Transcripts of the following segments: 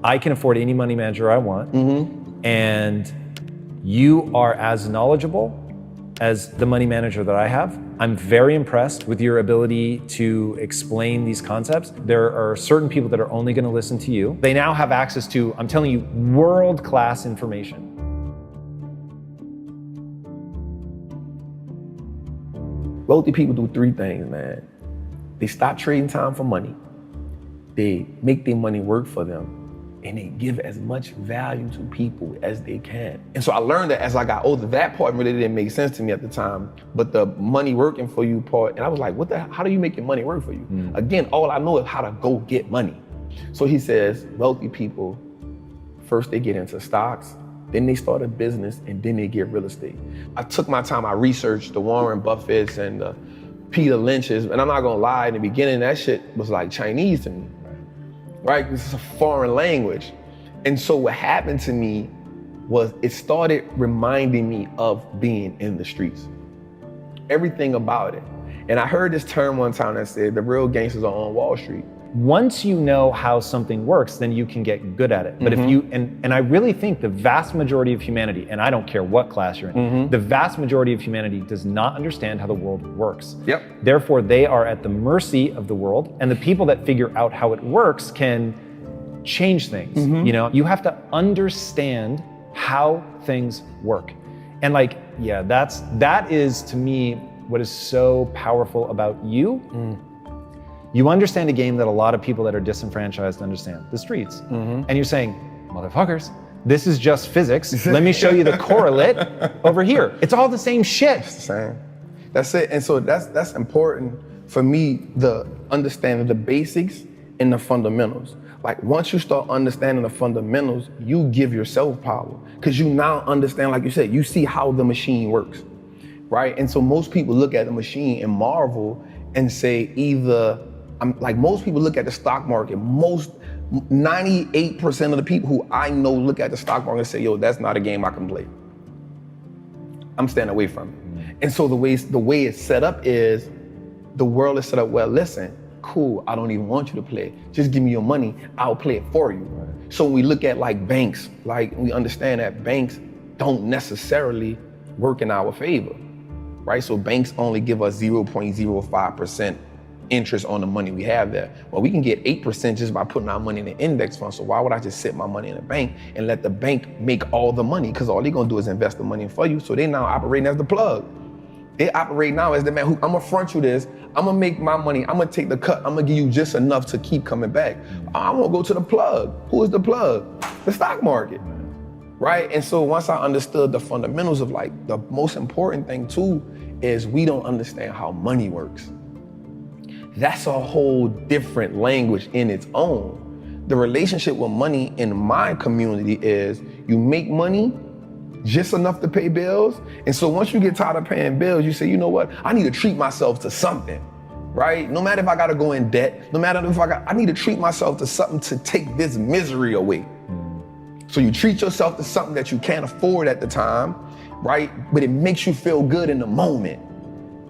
I can afford any money manager I want, and you are as knowledgeable as the money manager that I have. I'm very impressed with your ability to explain these concepts. There are certain people that are only going to listen to you. They now have access to, I'm telling you, world-class information. Wealthy people do three things, man. They stop trading time for money. They make their money work for them. And they give as much value to people as they can. And so I learned that as I got older. That part really didn't make sense to me at the time, but the money working for you part, and I was like, how do you make your money work for you? Again, all I know is how to go get money. So he says, wealthy people, first they get into stocks, then they start a business, and then they get real estate. I took my time, I researched the Warren Buffetts and the Peter Lynch's, and I'm not gonna lie, in the beginning, that shit was like Chinese to me. Right? This is a foreign language. And so what happened to me was it started reminding me of being in the streets. Everything about it. And I heard this term one time that said, the real gangsters are on Wall Street. Once you know how something works, then you can get good at it. But if you, and I really think the vast majority of humanity, and I don't care what class you're in, the vast majority of humanity does not understand how the world works. Therefore, they are at the mercy of the world, and the people that figure out how it works can change things. You know, you have to understand how things work. And like, yeah, that is to me what is so powerful about you. You understand a game that a lot of people that are disenfranchised understand, the streets. And you're saying, motherfuckers, this is just physics. Let me show you the correlate over here. It's all the same shit. It's the same. That's it. And so that's important for me, the understanding the basics and the fundamentals. Like once you start understanding the fundamentals, you give yourself power. Because you now understand, like you said, you see how the machine works, right? And so most people look at the machine and marvel and say either, like most people look at the stock market, 98% of the people who I know look at the stock market and say, yo, that's not a game I can play. I'm staying away from it. And so the way it's set up is, the world is set up, well, listen, cool, I don't even want you to play. Just give me your money, I'll play it for you. So when we look at like banks, like we understand that banks don't necessarily work in our favor, right? So banks only give us 0.05% interest on the money we have there. Well, we can get 8% just by putting our money in an index fund. So why would I just sit my money in a bank and let the bank make all the money? Because all they're gonna do is invest the money for you. So they now operating as the plug. They operate now as the man who, I'm gonna front you this, I'm gonna make my money, I'm gonna take the cut, I'm gonna give you just enough to keep coming back. I wanna go to the plug. Who is the plug? The stock market, right? And so once I understood the fundamentals of like, the most important thing too, is we don't understand how money works. That's a whole different language in its own. The relationship with money in my community is you make money just enough to pay bills. And so once you get tired of paying bills, you say, you know what? I need to treat myself to something, right? No matter if I gotta go in debt, no matter if I need to treat myself to something to take this misery away. So you treat yourself to something that you can't afford at the time, right? But it makes you feel good in the moment.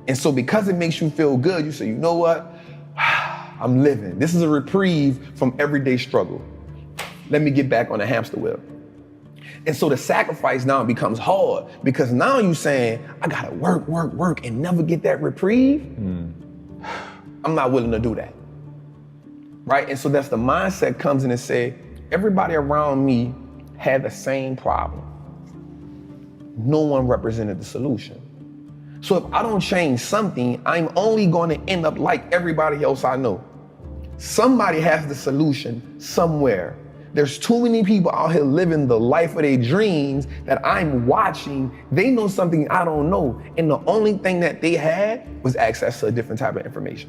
And so because it makes you feel good, you say, you know what? I'm living. This is a reprieve from everyday struggle. Let me get back on the hamster wheel. And so the sacrifice now becomes hard because now you're saying, I gotta work, and never get that reprieve. I'm not willing to do that, right? And so that's the mindset comes in and say, everybody around me had the same problem. No one represented the solution. So if I don't change something, I'm only going to end up like everybody else I know. Somebody has the solution somewhere. There's too many people out here living the life of their dreams that I'm watching. They know something I don't know. And the only thing that they had was access to a different type of information.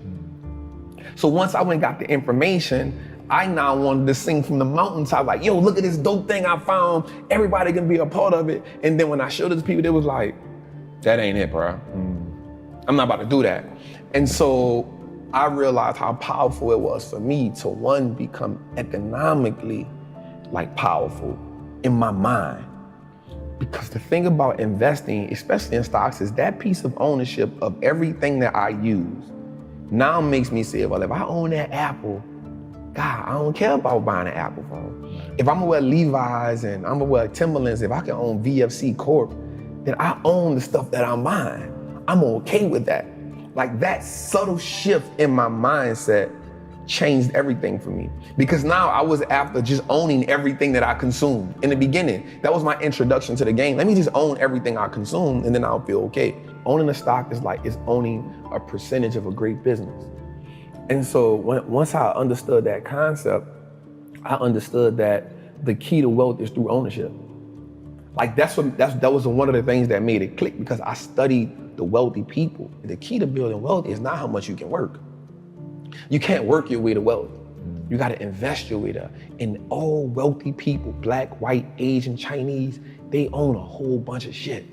So once I went and got the information, I now wanted to sing from the mountaintop, like, yo, look at this dope thing I found. Everybody can be a part of it. And then when I showed it to people, they was like, that ain't it, bro. I'm not about to do that. And so I realized how powerful it was for me to, one, become economically like powerful in my mind. Because the thing about investing, especially in stocks, is that piece of ownership of everything that I use now makes me say, well, if I own that Apple, God, I don't care about buying an Apple phone. If I'm gonna wear Levi's and I'm gonna wear Timberlands, if I can own VFC Corp, then I own the stuff that I'm buying. I'm okay with that. Like that subtle shift in my mindset changed everything for me. Because now I was after just owning everything that I consumed. In the beginning, that was my introduction to the game. Let me just own everything I consume and then I'll feel okay. Owning a stock is like, it's owning a percentage of a great business. And so once I understood that concept, I understood that the key to wealth is through ownership. Like that was one of the things that made it click, because I studied the wealthy people. The key to building wealth is not how much you can work. You can't work your way to wealth. You gotta invest your way there. And all wealthy people, Black, white, Asian, Chinese, they own a whole bunch of shit.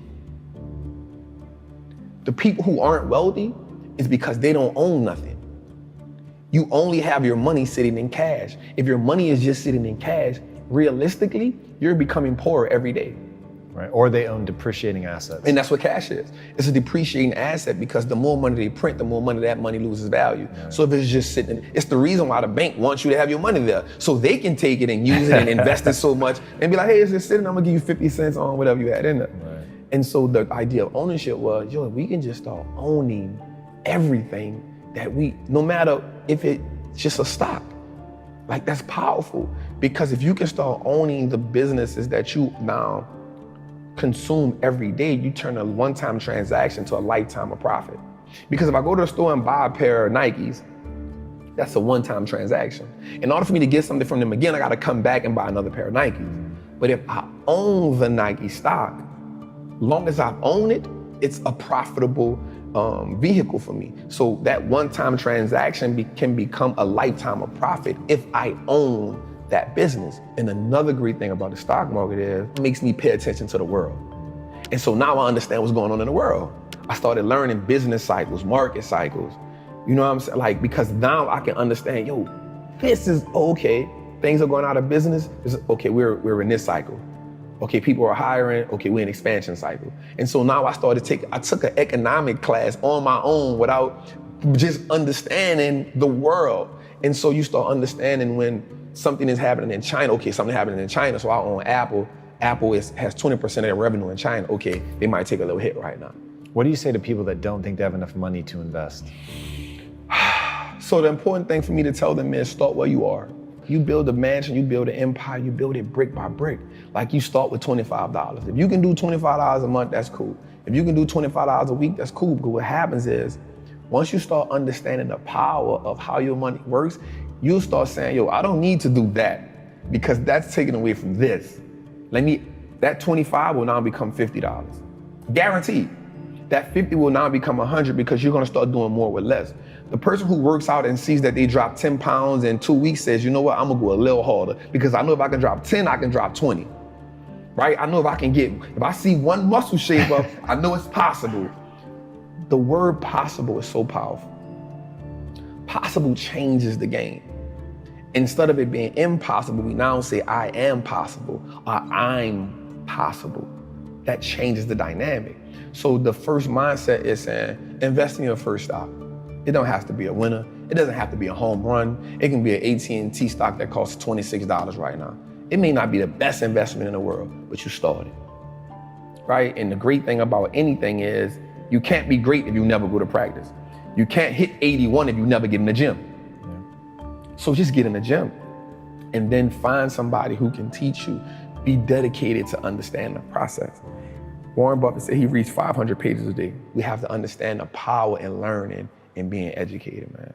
The people who aren't wealthy is because they don't own nothing. You only have your money sitting in cash. If your money is just sitting in cash, realistically, you're becoming poorer every day. Right, or they own depreciating assets. And that's what cash is. It's a depreciating asset, because the more money they print, the more money that money loses value. Right. So if it's just sitting, it's the reason why the bank wants you to have your money there, so they can take it and use it and invest it so much and be like, hey, it's just sitting, I'm gonna give you 50 cents on whatever you had in it. Right. And so the idea of ownership was, yo, we can just start owning everything that no matter if it's just a stock. Like that's powerful, because if you can start owning the businesses that you now consume every day, you turn a one-time transaction to a lifetime of profit. Because if I go to the store and buy a pair of Nikes, that's a one-time transaction. In order for me to get something from them again, I gotta come back and buy another pair of Nikes. But if I own the Nike stock, long as I own it, it's a profitable vehicle for me. So that one-time transaction can become a lifetime of profit if I own that business. And another great thing about the stock market is it makes me pay attention to the world. And so now I understand what's going on in the world. I started learning business cycles, market cycles. You know what I'm saying? Like, because now I can understand, yo, this is okay. Things are going out of business. Okay, we're in this cycle. Okay, people are hiring. Okay, we're in expansion cycle. And so now I took an economic class on my own without just understanding the world. And so you start understanding when something is happening in China. Okay, something happening in China, so I own Apple. Apple has 20% of their revenue in China. Okay, they might take a little hit right now. What do you say to people that don't think they have enough money to invest? So the important thing for me to tell them is start where you are. You build a mansion, you build an empire, you build it brick by brick. Like you start with $25. If you can do $25 a month, that's cool. If you can do $25 a week, that's cool. Because what happens is, once you start understanding the power of how your money works, you'll start saying, yo, I don't need to do that because that's taken away from this. That 25 will now become $50. Guaranteed. That 50 will now become 100 because you're gonna start doing more with less. The person who works out and sees that they drop 10 pounds in 2 weeks says, you know what, I'm gonna go a little harder because I know if I can drop 10, I can drop 20, right? I know if I see one muscle shape up, I know it's possible. The word possible is so powerful. Possible changes the game. Instead of it being impossible, we now say I am possible or I'm possible. That changes the dynamic. So the first mindset is saying, invest in your first stock. It don't have to be a winner. It doesn't have to be a home run. It can be an AT&T stock that costs $26 right now. It may not be the best investment in the world, but you started, right? And the great thing about anything is you can't be great if you never go to practice. You can't hit 81 if you never get in the gym. Yeah. So just get in the gym and then find somebody who can teach you. Be dedicated to understand the process. Warren Buffett said he reads 500 pages a day. We have to understand the power in learning and being educated, man.